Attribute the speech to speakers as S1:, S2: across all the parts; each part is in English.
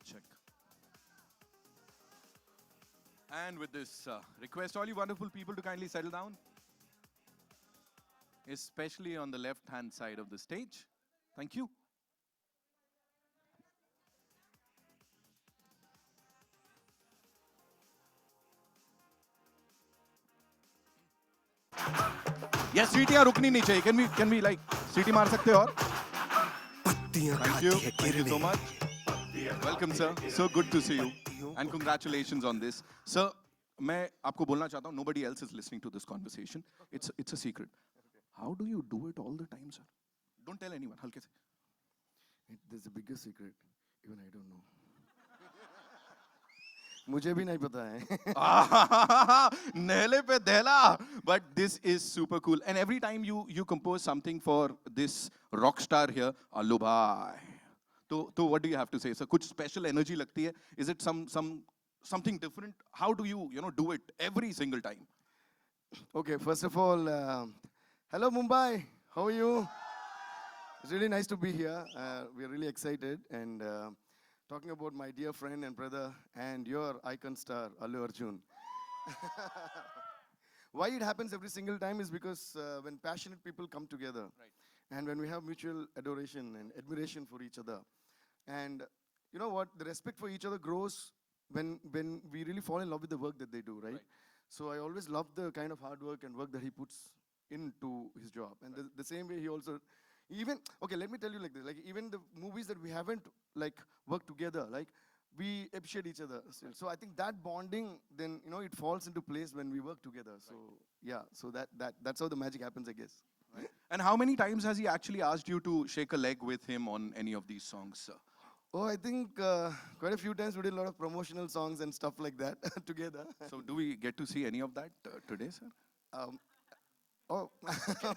S1: Check. And with this request, all you wonderful people to kindly settle down, especially on the left-hand side of the stage. Thank you. Yes, सीटियां रुकनी नहीं चाहिए. Can we like सीटी मार सकते हैं और? Thank you. Thank you so much. Welcome, sir. So good to see you. And congratulations on this. Sir, मैं आपको बोलना चाहता हूँ, nobody else is listening to this conversation. It's a secret. How do you do it all the time, sir? Don't tell anyone. हल्के से.
S2: There's the biggest secret. Even I don't know. मुझे भी नहीं पता है.
S1: Nehle pe dehla. But this is super cool. And every time you compose something for this rock star here, Allu bhai. So what do you have to say, sir? कुछ special energy लगती है? Is it something different? How do you do it every single time?
S2: Okay, first of all, hello Mumbai. How are you? It's really nice to be here. We're really excited and talking about my dear friend and brother and your icon star, Allu Arjun. Why it happens every single time is because when passionate people come together,
S1: Right.
S2: and when we have mutual adoration and admiration for each other, and you know what, the respect for each other grows when we really fall in love with the work that they do, right? So I always love the kind of hard work and work that he puts into his job, and the same way he also. Even, okay, let me tell you like this, like even the movies that we haven't like worked together, like we appreciate each other still. So I think that bonding, then, it falls into place when we work together. So yeah, so that's how the magic happens, I guess.
S1: Right. And how many times has he actually asked you to shake a leg with him on any of these songs, sir?
S2: Oh, I think quite a few times we did a lot of promotional songs and stuff like that together.
S1: So do we get to see any of that today, sir?
S2: Oh,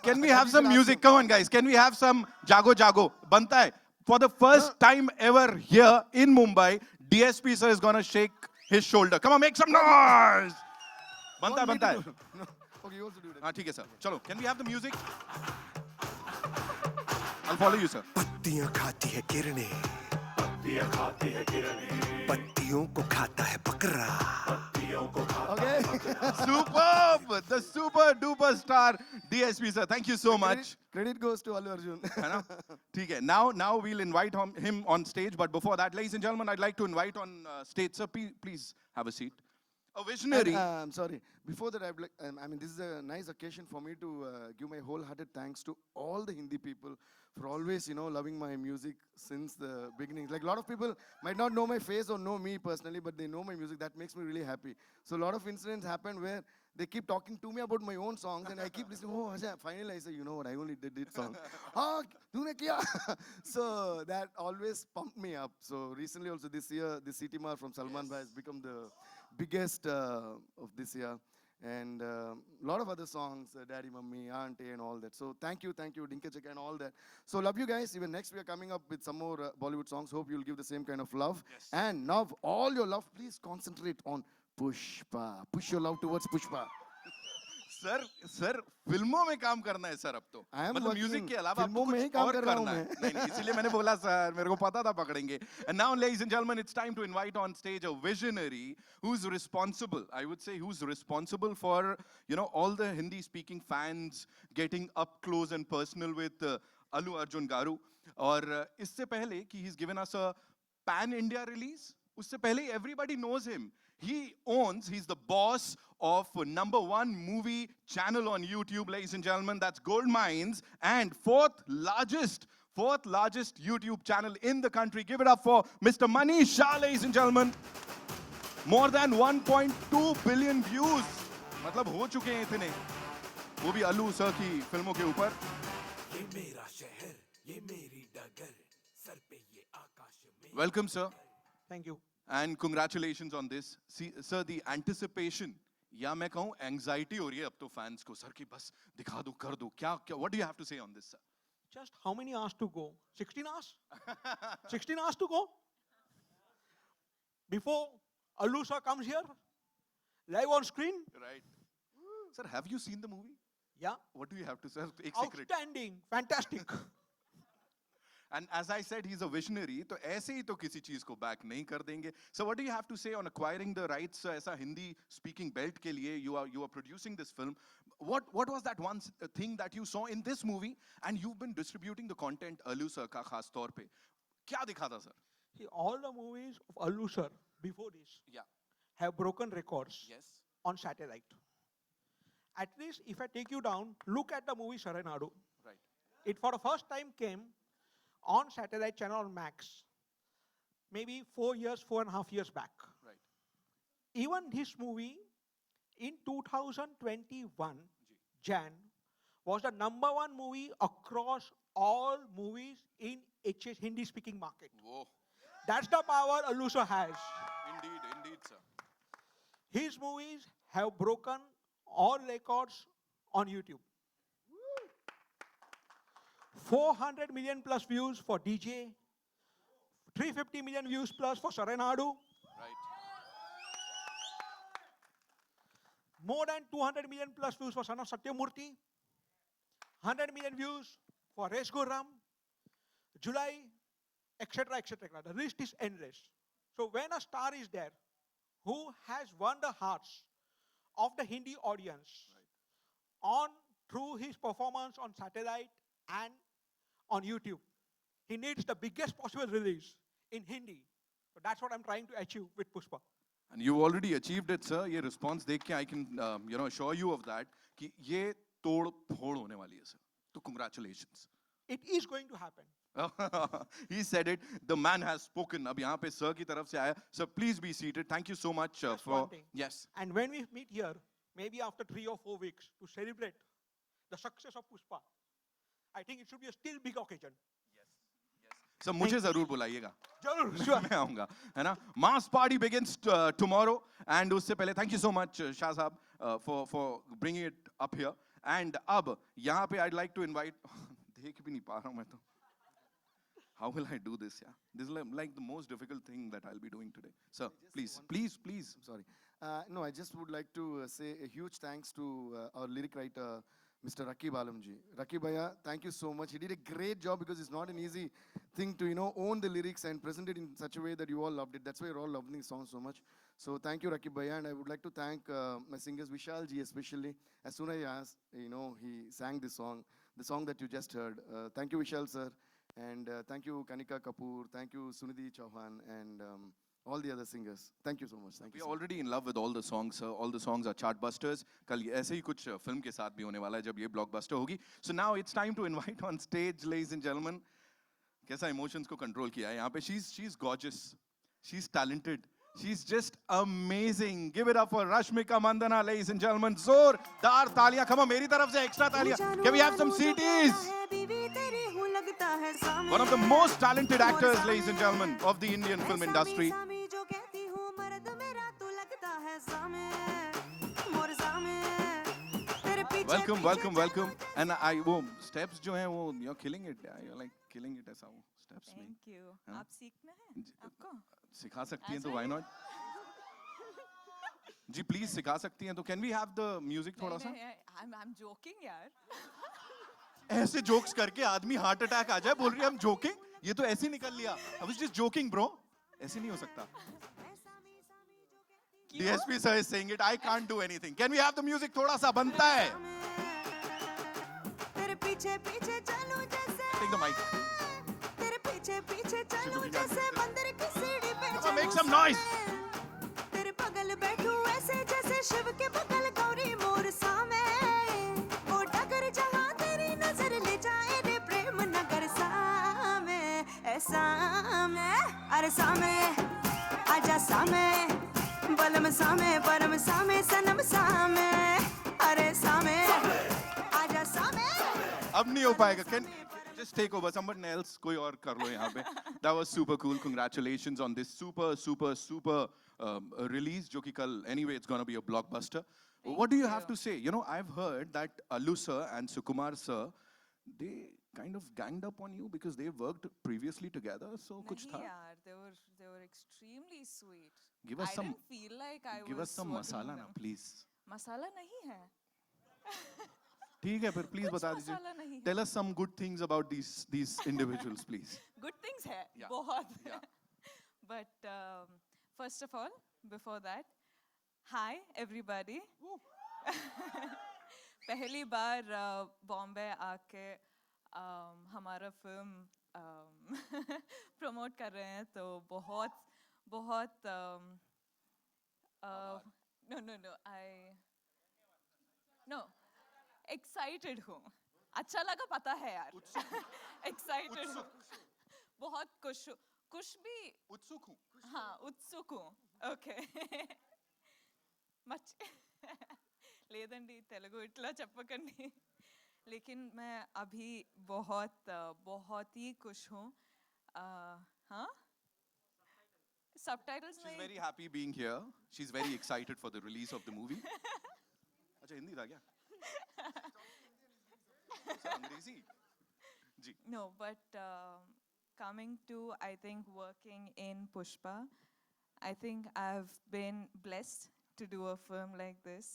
S1: Can we have some music? Come on, guys. Can we have some Jago Jago? Banta hai. For the first time ever here in Mumbai, DSP sir is gonna shake his shoulder. Come on, make some noise. Banta hai, banta hai.
S2: No. Okay, you also do that.
S1: हाँ ठीक है sir. चलो. Can we have the music? I'll follow you, sir.
S3: पत्तियां खाती है किरणें, पत्तियों को खाता है बकरा.
S2: Okay.
S1: Superb! The super duper star DSP sir. Thank you so much.
S2: Credit goes to Allu Arjun.
S1: है ना? ठीक है. Now we'll invite him on stage. But before that, ladies and gentlemen, I'd like to invite on stage, sir. Please have a seat. A visionary.
S2: I'm sorry. Before that, this is a nice occasion for me to give my wholehearted thanks to all the Hindi people for always, loving my music since the beginning. Like a lot of people might not know my face or know me personally, but they know my music. That makes me really happy. So a lot of incidents happen where they keep talking to me about my own songs, and I keep listening. Oh, Ajay, finally I say, you know what? I only did this song. Ah, tune kiya? So that always pumped me up. So recently, also this year, the City Mar from Salman Bhai has become the biggest of this year, and a lot of other songs, Daddy, Mummy, Auntie, and all that. So thank you, Dinka Cheka, and all that. So love you guys. Even next we are coming up with some more Bollywood songs. Hope you'll give the same kind of love.
S1: Yes.
S2: And now all your love, please concentrate on Pushpa. Push your love towards Pushpa.
S1: Sir फिल्मों में काम करना है sir अब तो.
S2: I am
S1: मतलब
S2: working.
S1: Music के अलावा
S2: फिल्मों
S1: आपको
S2: में ही
S1: कुछ
S2: काम
S1: और
S2: कर रहा हूं
S1: करना है.
S2: मैं.
S1: नहीं, इसीलिए मैंने बोला सर, मेरे को पता था पकड़ेंगे. And now, ladies and gentlemen, it's time to invite on stage a visionary who's responsible. I would say who's responsible for all the Hindi-speaking fans getting up close and personal with Allu Arjun Garu. और इससे पहले कि he's given us a pan-India release, उससे पहले everybody knows him. He's the boss of #1 movie channel on YouTube, ladies and gentlemen. That's Gold Mines, and fourth largest YouTube channel in the country. Give it up for Mr. Manish Shah, ladies and gentlemen. More than 1.2 billion views. मतलब हो चुके हैं इतने. वो भी अल्लू sir की फिल्मों के ऊपर.
S3: ये मेरा शहर, ये मेरी डगर, सर पे ये आकाश में.
S1: Welcome, sir.
S4: Thank you.
S1: And congratulations on this. See, sir, the anticipation, या मैं कहूँ anxiety हो रही है अब तो fans को, सर कि बस दिखा दो, कर दो. क्या, what do you have to say on this, sir?
S4: Just how many hours to go? 16 hours? 16 hours to go? Before Allu sir comes here, live on screen?
S1: Right. Sir, have you seen the movie?
S4: Yeah.
S1: What do you have to say? एक secret.
S4: Outstanding. Fantastic.
S1: And as I said, he's a visionary. तो ऐसे ही तो किसी चीज को back नहीं कर देंगे. So what do you have to say on acquiring the rights ऐसा हिंदी speaking belt के लिए? You are producing this film. What was that one thing that you saw in this movie and you've been distributing the content Allu sir का खास तौर पे? क्या दिखा था sir?
S4: See, all the movies of Allu sir before this
S1: Yeah.
S4: have broken records
S1: Yes.
S4: on satellite. At least if I take you down, look at the movie Saranadu.
S1: Right.
S4: It for the first time came on satellite channel on Max, maybe 4.5 years back.
S1: Right.
S4: Even this movie in 2021, Jan, was the #1 movie across all movies in HS Hindi speaking market.
S1: Whoa.
S4: That's the power Allu sir has.
S1: Indeed, sir.
S4: His movies have broken all records on YouTube. 400 million plus views for DJ, 350 million views plus for Saranadu,
S1: Right.
S4: more than 200 million plus views for Son of Satyamurthy, 100 million views for Resh Gurram, July, etc., etc. The list is endless. So when a star is there who has won the hearts of the Hindi audience on through his performance on satellite and on YouTube, he needs the biggest possible release in Hindi. So that's what I'm trying to achieve with Pushpa.
S1: And you already achieved it, sir. ये response देख के I can, assure you of that कि ये तोड़ फोड़ होने वाली है, sir. तो congratulations.
S4: It is going to happen.
S1: He said it. The man has spoken. अब यहाँ पे sir की तरफ से आया. Sir, please be seated. Thank you so much
S4: Just
S1: for.
S4: one thing.
S1: Yes.
S4: And when we meet here, maybe after 3 or 4 weeks, to celebrate the success of Pushpa, I think it should be a still big occasion.
S1: Sir मुझे जरूर बुलाइएगा.
S4: Sure, sure.
S1: मैं आऊंगा, है ना? Mass party begins tomorrow, and उससे पहले thank you so much Shah साहब for bringing it up here. And अब यहाँ पे I'd like to invite. देख भी नहीं पा रहा हूँ मैं तो. How will I do this? Yeah, this is like the most difficult thing that I'll be doing today. Sir, please.
S2: I'm sorry. No, I just would like to say a huge thanks to our lyric writer, Mr. Rakib Alamji. Rakib Bhaiya, thank you so much. He did a great job because it's not an easy thing to, own the lyrics and present it in such a way that you all loved it. That's why you're all loving the song so much. So thank you, Rakib Bhaiya. And I would like to thank my singers, Vishal ji especially. As soon as I asked, he sang this song, the song that you just heard. Thank you, Vishal sir. And thank you, Kanika Kapoor. Thank you, Sunidhi Chauhan. And all the other singers. Thank you so much. Thank you.
S1: We're already in love with all the songs, sir. All the songs are chart busters. कल ऐसे ही कुछ film के साथ भी होने वाला है जब ये blockbuster होगी. So now it's time to invite on stage, ladies and gentlemen. कैसा emotions को control किया है यहाँ पे? She's gorgeous. She's talented. She's just amazing. Give it up for Rashmika Mandana, ladies and gentlemen. जोरदार तालियां. Come on, मेरी तरफ से extra तालियां. Can we have some CTs? One of the most talented actors, ladies and gentlemen, of the Indian film industry. Welcome. And वो steps जो हैं वो you're killing it. You're like killing it ऐसा वो steps में.
S5: Thank you.
S1: हाँ?
S5: आप सीखना है आपको?
S1: सिखा सकती हैं तो
S5: As
S1: why
S5: well.
S1: not? Ji please सिखा सकती हैं तो can we have the music थोड़ा सा?
S5: I'm joking यार.
S1: ऐसे jokes करके आदमी heart attack आ जाए बोल रही है हम joking? ये तो ऐसे ही निकल लिया. I was just joking bro. ऐसे नहीं हो सकता. DSP sir is saying it. I can't do anything. Can we have the music थोड़ा सा बनता है? Take the mic. Come on, make some noise.
S6: तेरे बगल बैठू ऐसे जैसे शिव के बगल गौरी मोर सामे वो डगर जहाँ तेरी नजर ले जाए रे प्रेम नगर सामे ऐसा में अरे सामे आजा सामे बलम सामे परम सामे सनम सामे अरे सामे आजा सामे
S1: अब नहीं हो पाएगा. Can just take over? Someone else कोई और कर लो यहाँ पे. That was super cool. Congratulations on this super release जो कि कल anyway it's gonna be a blockbuster. What do you have to say? I've heard that Allu sir and Sukumar sir, they kind of ganged up on you because they worked previously together. So कुछ
S5: नहीं
S1: था?
S5: यार, they were extremely sweet.
S1: Give us
S5: I
S1: some.
S5: didn't feel like I
S1: Give
S5: was
S1: us some
S5: working
S1: masala
S5: with
S1: now,
S5: them.
S1: please.
S5: मसाला नहीं है.
S1: ठीक है फिर please बता
S5: कुछ मसाला नहीं
S1: दीजिए.
S5: है.
S1: Tell us some good things about these individuals, please.
S5: Good things है
S1: Yeah.
S5: बहुत.
S1: Yeah.
S5: But first of all, before that, hi everybody. पहली बार बॉम्बे आके हमारा फिल्म प्रमोट कर रहे हैं तो बहुत बहुत नो नो एक्साइटेड हूँ. अच्छा लगा पता है यार. एक्साइटेड हूँ. बहुत खुश भी.
S1: उत्सुक हूँ.
S5: हाँ उत्सुक हूँ. ఓకే మచ్ లేదండి తెలుగు ఇట్లా చెప్పకండి. लेकिन मैं अभी बहुत ही खुश हूँ. हाँ सबटाइटल्स
S1: She's
S5: नहीं.
S1: very happy being here. She's very excited for the release of the movie. अच्छा हिंदी था क्या? सर, अंग्रेजी. जी.
S5: No, but coming to, I think, working in Pushpa, I think I've been blessed to do a film like this.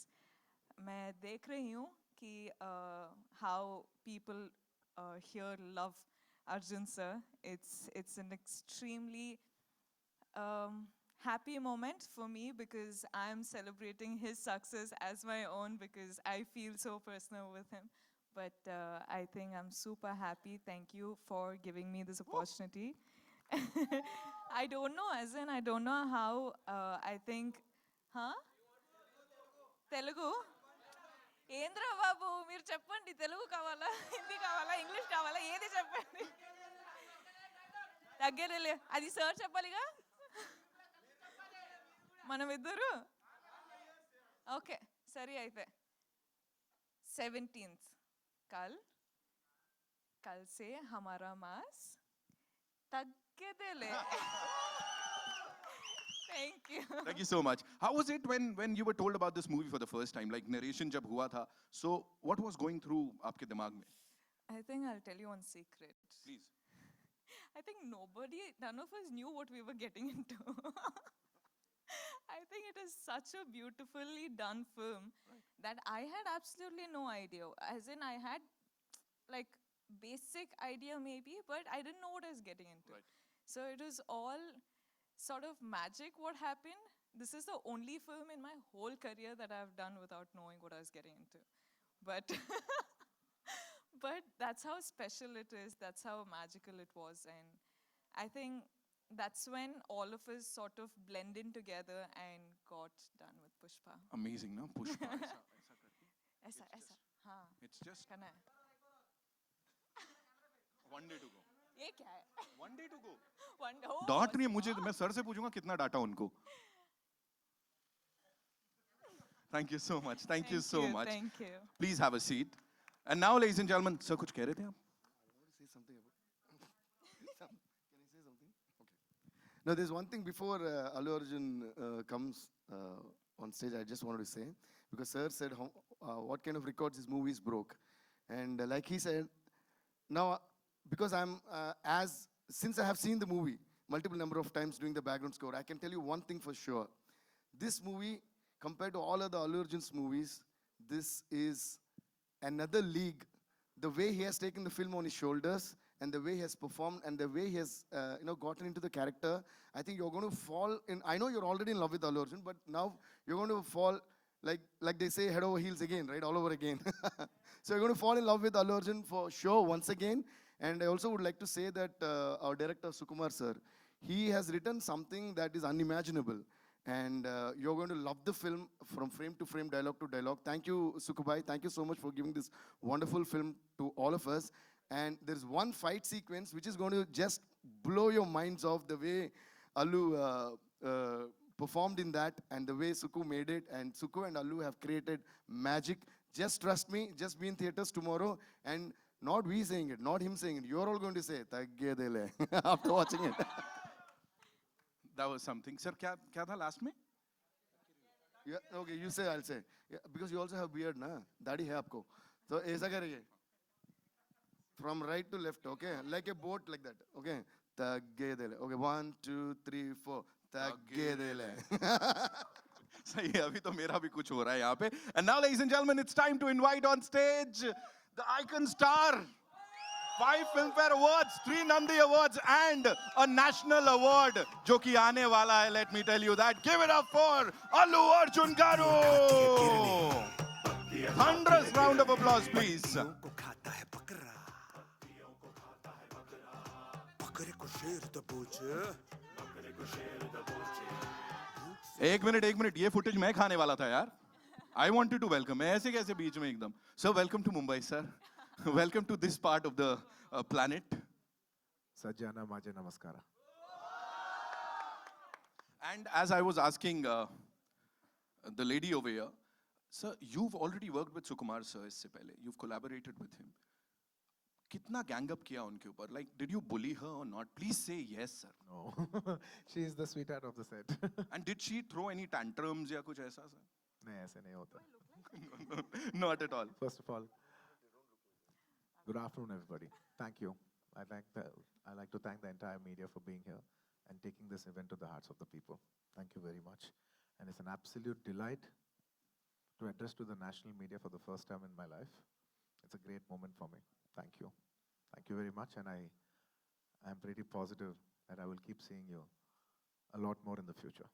S5: मैं देख रही हूँ कि how people here love Arjun sir. It's an extremely happy moment for me because I'm celebrating his success as my own because I feel so personal with him. But I think I'm super happy. Thank you for giving me this opportunity. I don't know, as in, I don't know how, I think, huh? Telugu? ఏంద్రా బాబు మీరు చెప్పండి తెలుగు కావాలా హిందీ కావాలా English కావాలా ఏది చెప్పండి. తగ్గేదేలే అది సార్ చెప్పాలిగా మనం ఇద్దరు. ఓకే సరే అయితే 17th कल से हमारा मास तగ్గేదేలే. Thank you.
S1: Thank you so much. How was it when you were told about this movie for the first time? Like narration जब हुआ था, so what was going through आपके दिमाग में?
S5: I think I'll tell you one secret.
S1: Please.
S5: I think none of us knew what we were getting into. I think it is such a beautifully done film that I had absolutely no idea. As in, I had like basic idea maybe, but I didn't know what I was getting into.
S1: Right.
S5: So it was all sort of magic what happened. This is the only film in my whole career that I've done without knowing what I was getting into. But but that's how special it is. That's how magical it was. And I think that's when all of us sort of blend in together and got done with Pushpa.
S1: Amazing, ना? Pushpa ऐसा करके.
S5: ऐसा हाँ
S1: It's just
S5: करना है.
S1: one day to go.
S5: ये क्या है?
S1: One day to go.
S5: One day. Oh,
S1: डांट रही है मुझे. मैं सर से पूछूंगा कितना डाटा उनको. Thank you so much. Thank you so much.
S5: Thank you.
S1: Please have a seat. And now, ladies and gentlemen, sir, कुछ कह रहे थे आप?
S2: Say something about. Can I say something? Okay. No, there's one thing before Allu Arjun comes on stage. I just wanted to say because Sir said what kind of records his movies broke, and like he said, now because I'm since I have seen the movie multiple number of times doing the background score, I can tell you one thing for sure. This movie, compared to all other Allu Arjun's movies, this is another league. The way he has taken the film on his shoulders and the way he has performed and the way he has gotten into the character, I think you're going to fall in. I know you're already in love with Allu Arjun, but now you're going to fall like they say, head over heels again, right? All over again. So you're going to fall in love with Allu Arjun for sure once again. And I also would like to say that our director Sukumar sir, he has written something that is unimaginable. And you're going to love the film from frame to frame, dialogue to dialogue. Thank you, Sukubai. Thank you so much for giving this wonderful film to all of us. And there's one fight sequence which is going to just blow your minds off the way Allu performed in that and the way Suku made it. And Suku and Allu have created magic. Just trust me, just be in theaters tomorrow. And not we saying it, not him saying it. You're all going to say, Taggedele, after watching it.
S1: That was something. Sir, क्या था last में?
S2: Yeah, okay, you say, I'll say. Yeah, because you also have beard, na? Dadi hai aapko. So, aisa करिए. From right to left, okay? Like a boat, like that, okay? Taggedele. Okay, 1, 2, 3, 4. Taggedele.
S1: सही है, अभी तो मेरा भी कुछ हो रहा है यहाँ पे. And now, ladies and gentlemen, it's time to invite on stage the icon star. 5 Filmfare Awards, 3 Nandi Awards, and a national award, जो कि आने वाला है. Let me tell you that. Give it up for Allu Arjun Garu. Thunderous round of applause, please.
S3: को खाता है बकरा बकरे को शेर दबोच
S1: एक मिनट, ये फुटेज मैं खाने वाला था यार. I wanted to welcome. मैं ऐसे कैसे बीच में एकदम. Sir, welcome to Mumbai, sir. Welcome to this part of the planet.
S7: Sajjana Maje Namaskara.
S1: And as I was asking the lady over here, sir, you've already worked with Sukumar sir इससे पहले. You've collaborated with him. कितना gang up किया उनके ऊपर? Like, did you bully her or not? Please say yes, sir.
S7: No, she is the sweetheart of the set.
S1: And did she throw any tantrums या कुछ ऐसा, sir?
S7: नहीं ऐसे नहीं होता.
S1: Not at all.
S7: First of all, good afternoon, everybody. Thank you. I like to thank the entire media for being here and taking this event to the hearts of the people. Thank you very much. And it's an absolute delight to address to the national media for the first time in my life. It's a great moment for me. Thank you. Thank you very much. And I am pretty positive that I will keep seeing you a lot more in the future.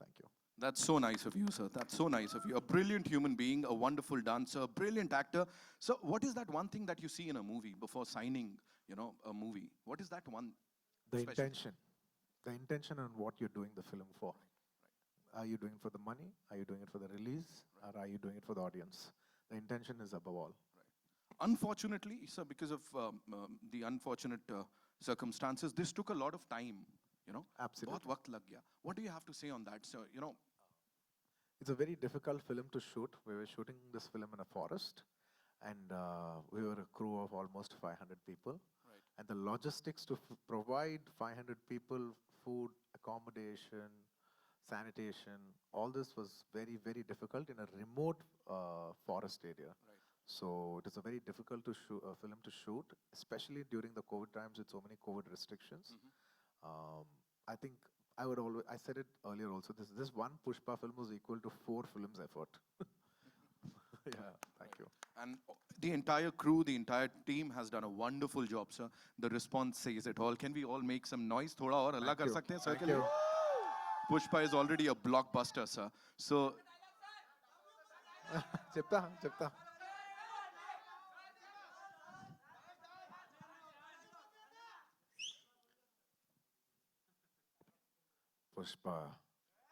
S7: Thank you.
S1: That's so nice of you, sir. That's so nice of you. A brilliant human being, a wonderful dancer, a brilliant actor. So what is that one thing that you see in a movie before signing, a movie? What is that one?
S7: The
S1: special-
S7: intention. The intention on what you're doing the film for. Are you doing it for the money? Are you doing it for the release? Or are you doing it for the audience? The intention is above all.
S1: Unfortunately, sir, because of the unfortunate circumstances, this took a lot of time,
S7: Absolutely.
S1: बहुत वक्त लग गया. What do you have to say on that, sir?
S7: It's a very difficult film to shoot. We were shooting this film in a forest, and we were a crew of almost 500 people.
S1: Right.
S7: And the logistics to provide 500 people food, accommodation, sanitation, all this was very, very difficult in a remote forest area.
S1: Right.
S7: So it is a very difficult film to shoot, especially during the COVID times with so many COVID restrictions. I think I said it earlier also, this one Pushpa film was equal to 4 films effort. Yeah, thank you.
S1: And the entire crew, the entire team has done a wonderful job, sir. The response says it all. Can we all make some noise? थोड़ा और हल्ला कर
S7: you.
S1: सकते हैं sir
S7: Thank
S1: के लिए?
S7: you.
S1: Pushpa is already a blockbuster, sir. So
S7: చెప్తా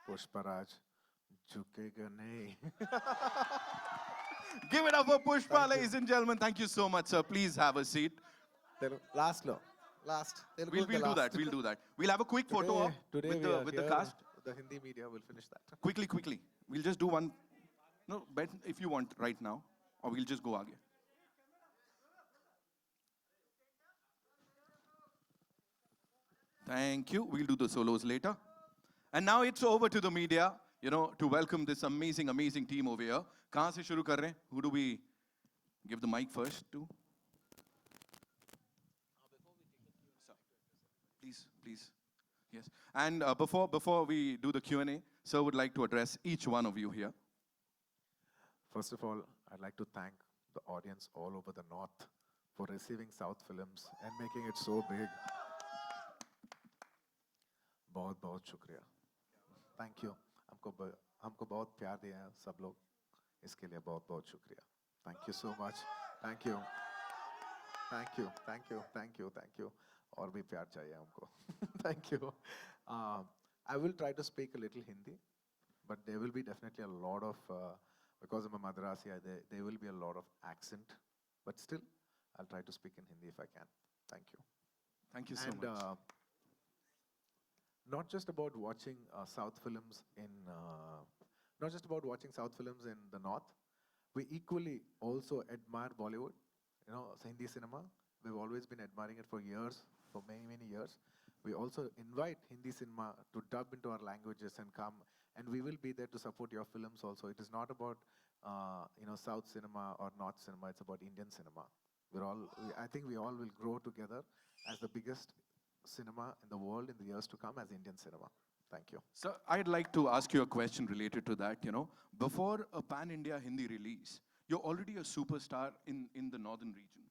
S7: पुष्पराज झुकेगा नहीं.
S1: give it up for Pushpa, ladies and gentlemen. Thank you so much, sir. Please have a seat.
S7: Last.
S1: We'll do that. We'll do that. We'll have a quick photo op
S7: Today
S1: with the cast.
S7: The Hindi media will finish that.
S1: Quickly. We'll just do one. No, bet if you want right now, or we'll just go आगे. Thank you. We'll do the solos later. And now it's over to the media, to welcome this amazing, amazing team over here. कहाँ से शुरू कर रहे हैं? Who do we give the mic first to? Sir, please. Yes. And before we do the Q&A, sir would like to address each one of you here.
S7: First of all, I'd like to thank the audience all over the north for receiving South Films and making it so big. बहुत बहुत शुक्रिया. Thank you. हमको बहुत प्यार दिया है सब लोग. इसके लिए बहुत बहुत शुक्रिया. Thank you so much. Thank you. और भी प्यार चाहिए हमको. Thank you. I will try to speak a little Hindi, but there will be definitely a lot of, because I'm a Madrasi, there will be a lot of accent, but still, I'll try to speak in Hindi if I can. Thank you.
S1: Thank you so
S7: And
S1: much.
S7: not just about watching South films in the north, we equally also admire Bollywood, Hindi cinema. We've always been admiring it for years, for many, many years. We also invite Hindi cinema to dub into our languages and come, and we will be there to support your films also. It is not about, South cinema or North cinema, it's about Indian cinema. I think we all will grow together as the biggest cinema in the world in the years to come as Indian cinema. Thank you.
S1: So I'd like to ask you a question related to that. You know, before a pan-India Hindi release, you're already a superstar in the northern region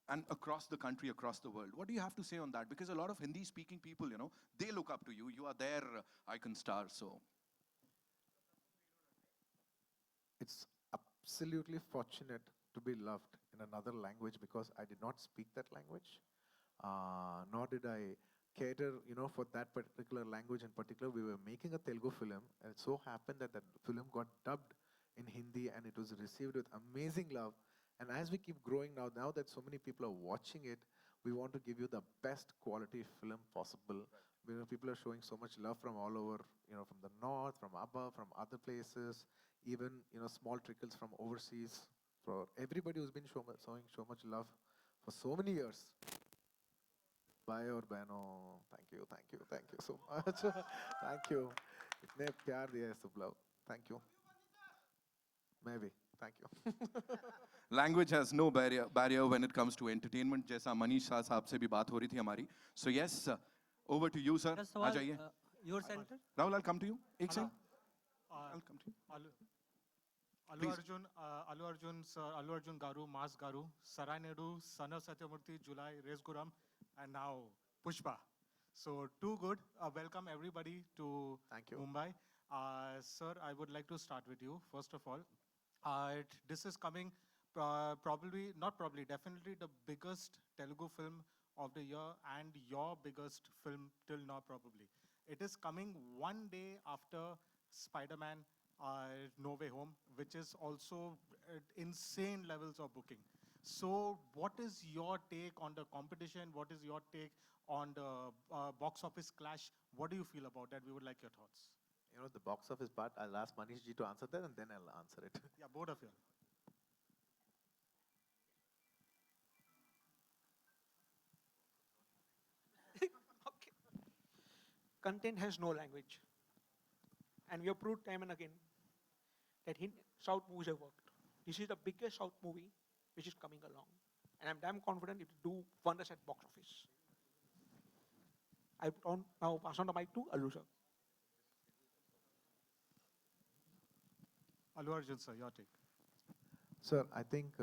S1: and across the country, across the world. What do you have to say on that? Because a lot of Hindi-speaking people, you know, they look up to you. You are their icon star. So
S7: It's absolutely fortunate to be loved in another language because I did not speak that language, nor did I cater, for that particular language in particular. We were making a Telugu film, and it so happened that that film got dubbed in Hindi, and it was received with amazing love. And as we keep growing now that so many people are watching it, we want to give you the best quality film possible. People are showing so much love from all over, from the north, from above, from other places, even small trickles from overseas. For everybody who's been showing so much love for so many years. Bhai और बहनों, thank you so much. Thank you. इतने प्यार दिया है सब लोग. Thank you. मैं भी. Thank you.
S1: language has no barrier when it comes to entertainment. जैसा मनीष शाह साहब से भी बात हो रही थी हमारी. So yes, over to you, sir.
S8: मेरा
S1: आ
S8: सवाल
S1: जाइए.
S8: Your centre
S1: Rahul, I'll come to you. एक second. I'll come to you.
S9: Allu
S1: Please.
S9: Arjun, Allu Arjun, sir, Allu Arjun Garu, Mas Garu, Sarai Naidu, Son of Satyamurthy, July, Res Guram, and now Pushpa. So too good. Welcome everybody to
S7: Thank you.
S9: Mumbai. Sir, I would like to start with you first of all. This is coming definitely the biggest Telugu film of the year and your biggest film till now probably. It is coming one day after Spider-Man No Way Home, which is also at insane levels of booking. So what is your take on the competition? What is your take on the box office clash? What do you feel about that? We would like your thoughts.
S7: The box office part, I'll ask Manish ji to answer that and then I'll answer it.
S9: Yeah, both of you.
S4: Okay. Content has no language. And we have proved time and again that South movies have worked. This is the biggest South movie which is coming along. And I'm damn confident it will do wonders at box office. I now pass on the mic to Allu sir.
S9: Allu Arjun, sir, your take.
S7: Sir, I think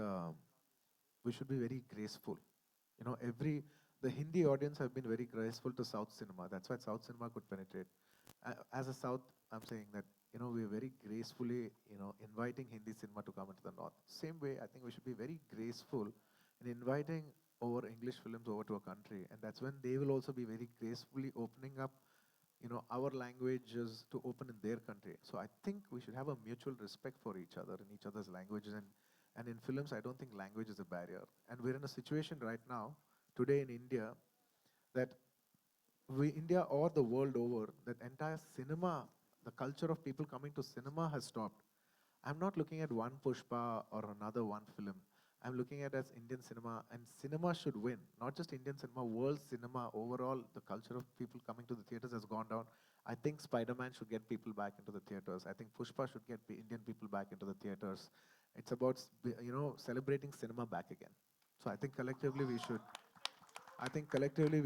S7: we should be very graceful. The Hindi audience have been very graceful to South cinema. That's why South cinema could penetrate. As a South, I'm saying that, we are very gracefully, inviting Hindi cinema to come into the North. Same way, I think we should be very graceful in inviting over English films over to a country. And that's when they will also be very gracefully opening up, our languages to open in their country. So I think we should have a mutual respect for each other in each other's languages. And in films, I don't think language is a barrier. And we're in a situation right now, today in India, that India or the world over, that entire cinema, the culture of people coming to cinema has stopped. I'm not looking at one Pushpa or another one film. I'm looking at it as Indian cinema, and cinema should win. Not just Indian cinema, world cinema overall, the culture of people coming to the theaters has gone down. I think Spider-Man should get people back into the theaters. I think Pushpa should get Indian people back into the theaters. It's about, celebrating cinema back again. So I think collectively we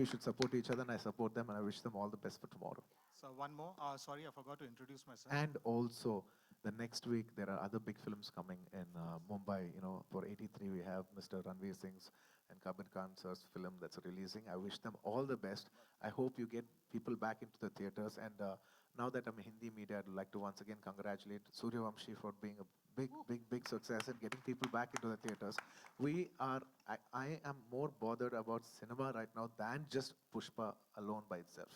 S7: should support each other, and I support them, and I wish them all the best for tomorrow.
S9: So one more. Sorry, I forgot to introduce myself.
S7: And also, the next week, there are other big films coming in Mumbai. For 83, we have Mr. Ranveer Singh's and Kabir Khan sir's film that's releasing. I wish them all the best. I hope you get people back into the theaters. And now that I'm a Hindi media, I'd like to once again congratulate Suryavamshi for being a big success and getting people back into the theaters. I am more bothered about cinema right now than just Pushpa alone by itself.